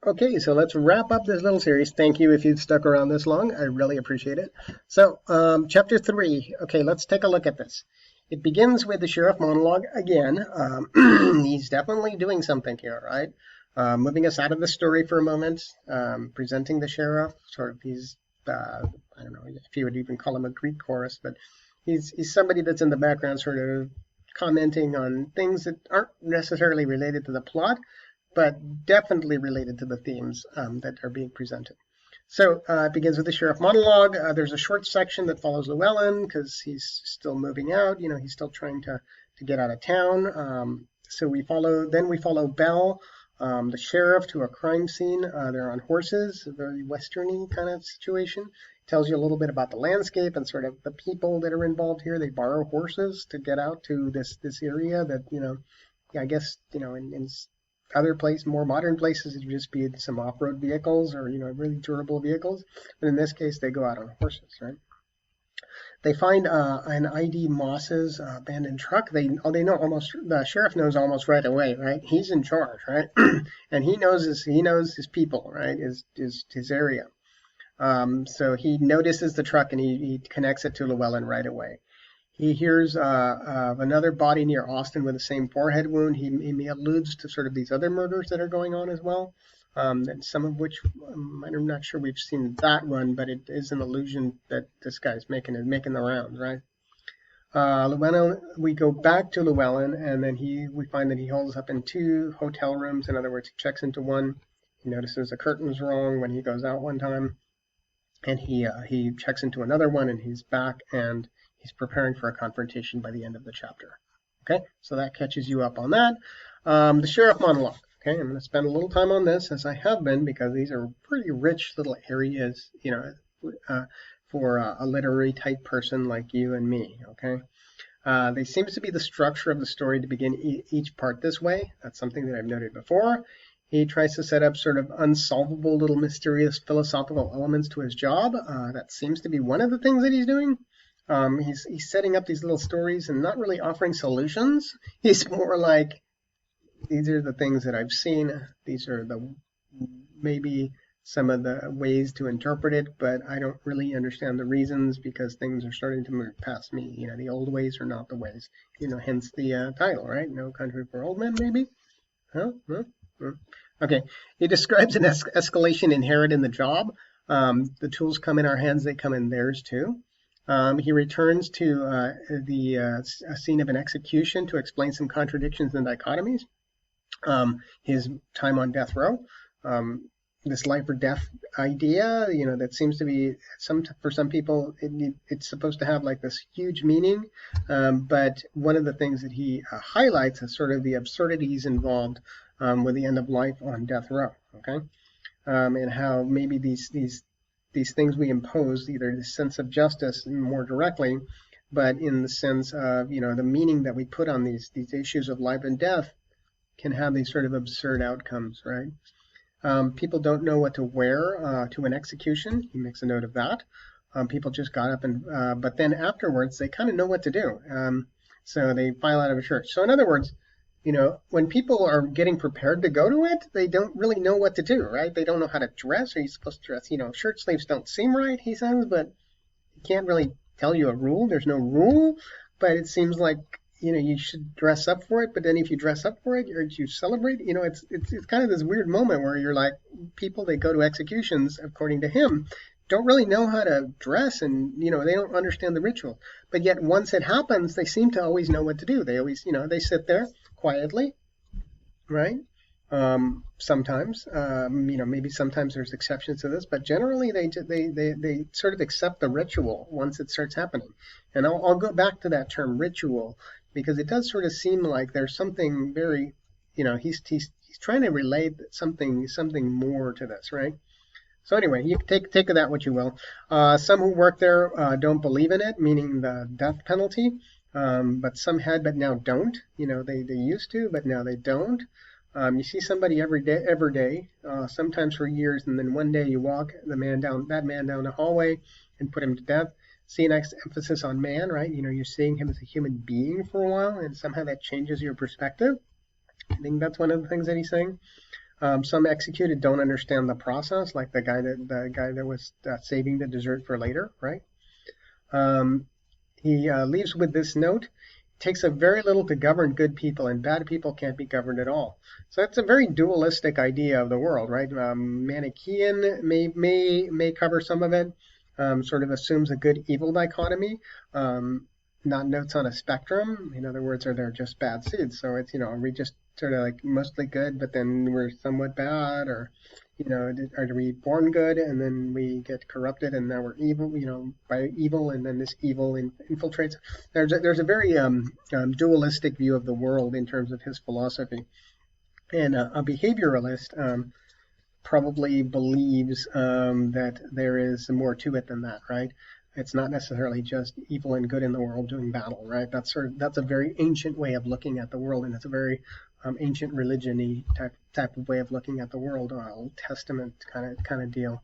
Okay, so let's wrap up this little series. Thank you if you've stuck around this long. I really appreciate it. So, chapter 3. Okay, let's take a look at this. It begins with the sheriff monologue again. He's definitely doing something here, right? Moving us out of the story for a moment, presenting the sheriff. Sort of, he's, I don't know if you would even call him a Greek chorus, but he's somebody that's in the background, sort of commenting on things that aren't necessarily related to the plot, but definitely related to the themes that are being presented. So it begins with the sheriff monologue. There's a short section that follows Llewellyn because he's still moving out. You know, he's still trying to get out of town. So we follow Belle, the sheriff, to a crime scene. They're on horses, a very westerny kind of situation. Tells you a little bit about the landscape and sort of the people that are involved here. They borrow horses to get out to this area that, you know, I guess, you know, in other places, more modern places, it would just be some off-road vehicles or, you know, really durable vehicles. But in this case, they go out on horses, right? They find an ID Moss's abandoned truck. They know almost, the sheriff knows almost right away, right? He's in charge, right? And he knows his people, right? His area. So he notices the truck and he connects it to Llewellyn right away. He hears of another body near Austin with the same forehead wound. He alludes to sort of these other murders that are going on as well, and some of which I'm not sure we've seen that one, but it is an allusion that this guy's making the rounds, right? Llewellyn, we go back to Llewellyn, and then we find that he holds up in two hotel rooms. In other words, he checks into one. He notices the curtain's wrong when he goes out one time, and he checks into another one, and he's back, and he's preparing for a confrontation by the end of the chapter. Okay, so that catches you up on that. The sheriff monologue. Okay, I'm going to spend a little time on this, as I have been, because these are pretty rich little areas, you know, for a literary type person like you and me. Okay, they seems to be the structure of the story to begin each part this way. That's something that I've noted before. He tries to set up sort of unsolvable little mysterious philosophical elements to his job. That seems to be one of the things that he's doing. He's setting up these little stories and not really offering solutions. He's more like, these are the things that I've seen. These are maybe some of the ways to interpret it, but I don't really understand the reasons because things are starting to move past me. You know, the old ways are not the ways. You know, hence the title, right? No Country for Old Men, maybe? Huh? Okay. He describes an escalation inherent in the job. The tools come in our hands, they come in theirs too. He returns to a scene of an execution to explain some contradictions and dichotomies. His time on death row, this life or death idea, you know, that seems to be for some people it's supposed to have like this huge meaning, but one of the things that he highlights is sort of the absurdities involved with the end of life on death row. Okay, and how maybe these things we impose, either the sense of justice more directly, but in the sense of, you know, the meaning that we put on these issues of life and death can have these sort of absurd outcomes, right? People don't know what to wear to an execution. He makes a note of that. People just got up but then afterwards they kind of know what to do. So they file out of a church. So in other words, you know, when people are getting prepared to go to it, they don't really know what to do, right? They don't know how to dress. Are you supposed to dress? You know, shirt sleeves don't seem right, he says, but he can't really tell you a rule. There's no rule, but it seems like, you know, you should dress up for it. But then if you dress up for it, or you celebrate, you know, it's kind of this weird moment where you're like, people that go to executions, according to him, don't really know how to dress, and, you know, they don't understand the ritual. But yet once it happens, they seem to always know what to do. They always, you know, they sit there quietly, right? Sometimes, you know, maybe sometimes there's exceptions to this, but generally they sort of accept the ritual once it starts happening. And I'll go back to that term ritual because it does sort of seem like there's something very, you know, he's trying to relate something more to this, right? So anyway, you take of that what you will. Some who work there don't believe in it, meaning the death penalty. But some had, but now don't. You know, they used to, but now they don't. You see somebody every day, sometimes for years, and then one day you walk that man down the hallway and put him to death. See an emphasis on man, right? You know, you're seeing him as a human being for a while, and somehow that changes your perspective. I think that's one of the things that he's saying. Some executed don't understand the process, like the guy that was saving the dessert for later, right? He leaves with this note. It takes a very little to govern good people, and bad people can't be governed at all. So it's a very dualistic idea of the world, right? Manichaean may cover some of it. Sort of assumes a good-evil dichotomy. Not notes on a spectrum. In other words, are there just bad seeds? So it's, are we just sort of like mostly good, but then we're somewhat bad, or are we born good and then we get corrupted and now we're evil, by evil, and then this evil infiltrates? There's a very dualistic view of the world in terms of his philosophy, and a behavioralist probably believes that there is more to it than that, right? It's not necessarily just evil and good in the world doing battle, right? That's a very ancient way of looking at the world, and it's a very ancient religion-y type of way of looking at the world, Old Testament kind of deal.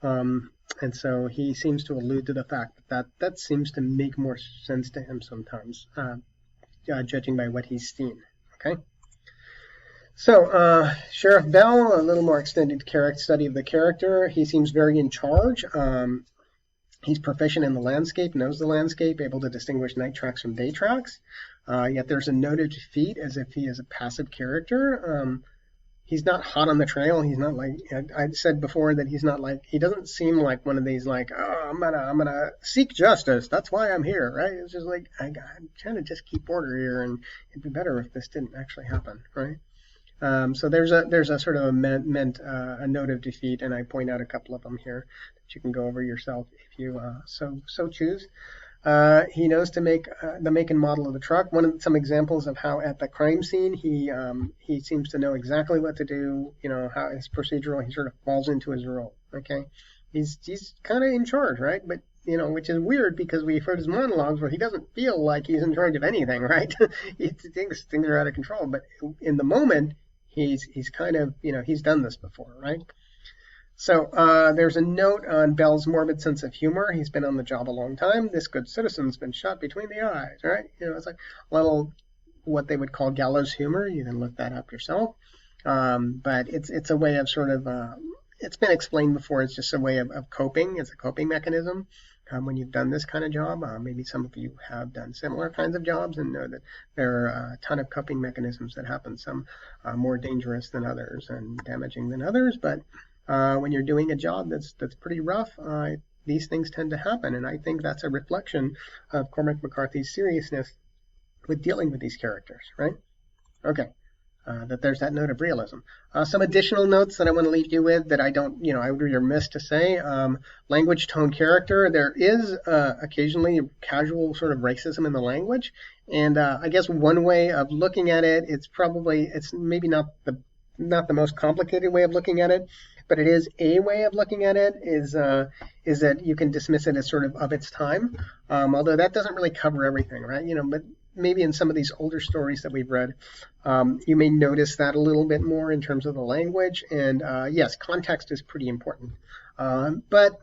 And so he seems to allude to the fact that seems to make more sense to him sometimes, judging by what he's seen. Okay. So Sheriff Bell, a little more extended study of the character. He seems very in charge. He's proficient in the landscape, knows the landscape, able to distinguish night tracks from day tracks. Yet there's a note of defeat, as if he is a passive character. He's not hot on the trail. He's not like, I said before that he's not like, he doesn't seem like one of these like, oh, I'm gonna seek justice. That's why I'm here, right? It's just like, I'm trying to just keep order here, and it'd be better if this didn't actually happen, right? So there's a sort of a note of defeat, and I point out a couple of them here that you can go over yourself if you so choose. He knows to make the make and model of the truck. Some examples of how at the crime scene he seems to know exactly what to do. How his procedural, he sort of falls into his role. Okay, he's kind of in charge, right? But which is weird because we've heard his monologues where he doesn't feel like he's in charge of anything, right? He thinks things are out of control, but in the moment, he's kind of, he's done this before, right? So there's a note on Bell's morbid sense of humor. He's been on the job a long time. This good citizen's been shot between the eyes, right? It's like a little what they would call gallows humor. You can look that up yourself. But it's a way of sort of, it's been explained before. It's just a way of coping. It's a coping mechanism. When you've done this kind of job, maybe some of you have done similar kinds of jobs and know that there are a ton of coping mechanisms that happen, some more dangerous than others and damaging than others. But when you're doing a job that's pretty rough, these things tend to happen. And I think that's a reflection of Cormac McCarthy's seriousness with dealing with these characters, right? Okay. That there's that note of realism. Some additional notes that I want to leave you with that I would be remiss to say. Language, tone, character. There is occasionally casual sort of racism in the language, and I guess one way of looking at it, it's maybe not the most complicated way of looking at it, but it is a way of looking at it. Is that you can dismiss it as sort of its time, although that doesn't really cover everything, right? But maybe in some of these older stories that we've read, you may notice that a little bit more in terms of the language. And yes, context is pretty important. But,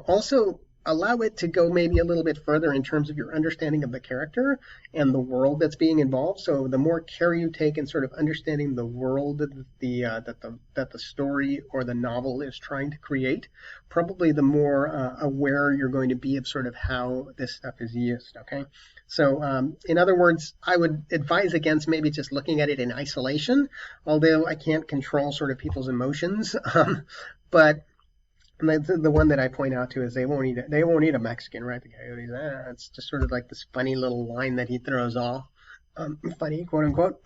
also allow it to go maybe a little bit further in terms of your understanding of the character and the world that's being involved. So the more care you take in sort of understanding the world that the story or the novel is trying to create, probably the more aware you're going to be of sort of how this stuff is used, okay? So in other words, I would advise against maybe just looking at it in isolation, although I can't control sort of people's emotions. But the one that I point out to is they won't eat a Mexican, right? The coyotes. It's just sort of like this funny little line that he throws off, funny, quote unquote.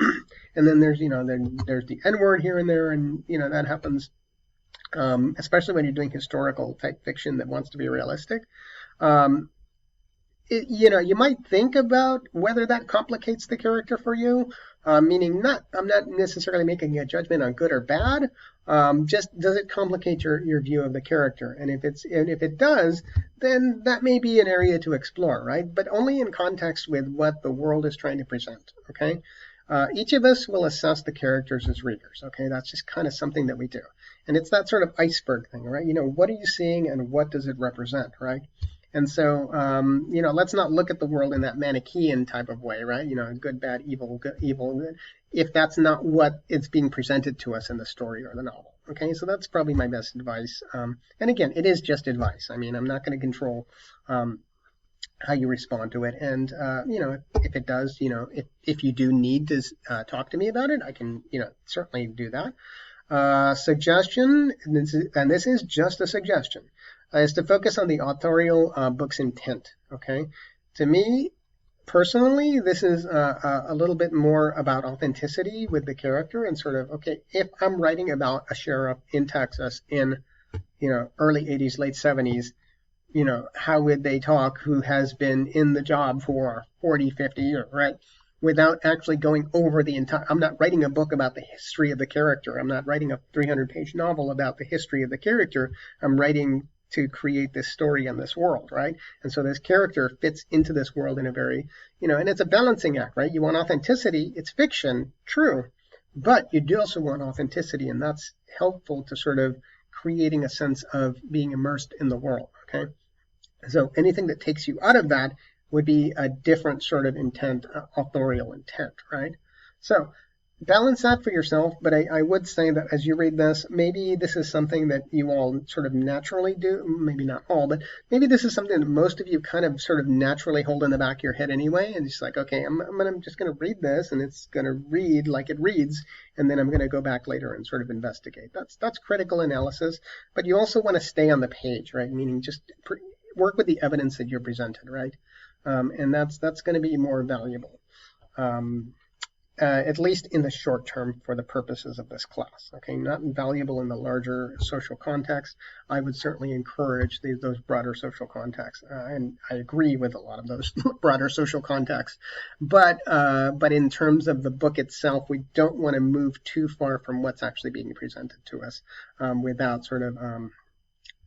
And then there's there's the N-word here and there, and that happens, especially when you're doing historical type fiction that wants to be realistic. You might think about whether that complicates the character for you, meaning I'm not necessarily making a judgment on good or bad. Just does it complicate your view of the character? And if it does, then that may be an area to explore, right? But only in context with what the world is trying to present, okay? Each of us will assess the characters as readers, okay? That's just kind of something that we do. And it's that sort of iceberg thing, right? What are you seeing and what does it represent, right? And so, let's not look at the world in that Manichaean type of way, right? Good, bad, evil, good, evil. if that's not what is being presented to us in the story or the novel. Okay, so that's probably my best advice. And again, it is just advice. I mean, I'm not going to control how you respond to it. And, if it does, if you do need to talk to me about it, I can, certainly do that. Suggestion, and this is just a suggestion, is to focus on the authorial book's intent. Okay, to me, personally, this is a little bit more about authenticity with the character and sort of, okay, if I'm writing about a sheriff in Texas in, early 80s, late 70s, how would they talk who has been in the job for 40, 50 years, right? Without actually going over the entire, I'm not writing a book about the history of the character. I'm not writing a 300-page novel about the history of the character. I'm writing to create this story and this world, right? And so this character fits into this world in a very, and it's a balancing act, right? You want authenticity. It's fiction, true, but you do also want authenticity, and that's helpful to sort of creating a sense of being immersed in the world, okay? So anything that takes you out of that would be a different sort of intent, authorial intent, right? So balance that for yourself, but I would say that as you read this, maybe this is something that you all sort of naturally do, maybe not all, but maybe this is something that most of you kind of sort of naturally hold in the back of your head anyway, and it's like, okay, I'm just going to read this, and it's going to read like it reads, and then I'm going to go back later and sort of investigate. That's critical analysis, but you also want to stay on the page, right? Meaning just work with the evidence that you're presented, right? And that's going to be more valuable, at least in the short term for the purposes of this class. Okay, not valuable in the larger social context. I would certainly encourage those broader social contexts, and I agree with a lot of those broader social contexts. But in terms of the book itself, we don't want to move too far from what's actually being presented to us without sort of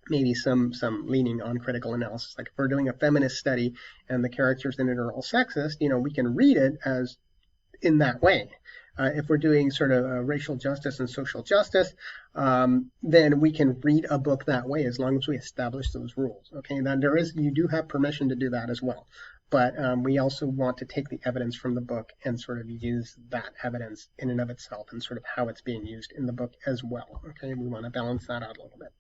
maybe some leaning on critical analysis. Like if we're doing a feminist study and the characters in it are all sexist, we can read it as in that way. If we're doing sort of racial justice and social justice, then we can read a book that way as long as we establish those rules. Okay, now you do have permission to do that as well. But we also want to take the evidence from the book and sort of use that evidence in and of itself and sort of how it's being used in the book as well. Okay, we want to balance that out a little bit.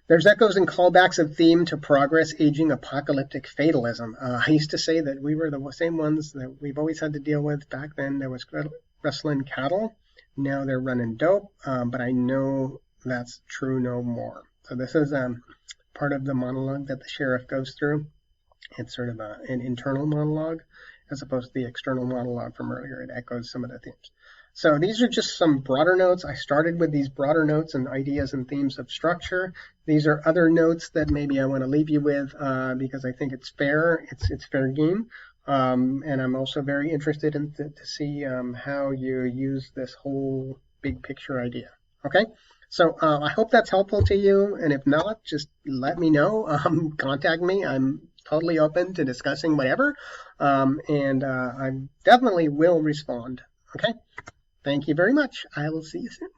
There's echoes and callbacks of theme to progress, aging, apocalyptic fatalism. I used to say that we were the same ones that we've always had to deal with. Back then there was rustling cattle. Now they're running dope, but I know that's true no more. So this is part of the monologue that the sheriff goes through. It's sort of an internal monologue as opposed to the external monologue from earlier. It echoes some of the themes. So these are just some broader notes. I started with these broader notes and ideas and themes of structure. These are other notes that maybe I want to leave you with because I think it's fair. It's fair game. And I'm also very interested in to see how you use this whole big picture idea. Okay? So I hope that's helpful to you. And if not, just let me know. Contact me. I'm totally open to discussing whatever. And I definitely will respond. Okay? Thank you very much. I will see you soon.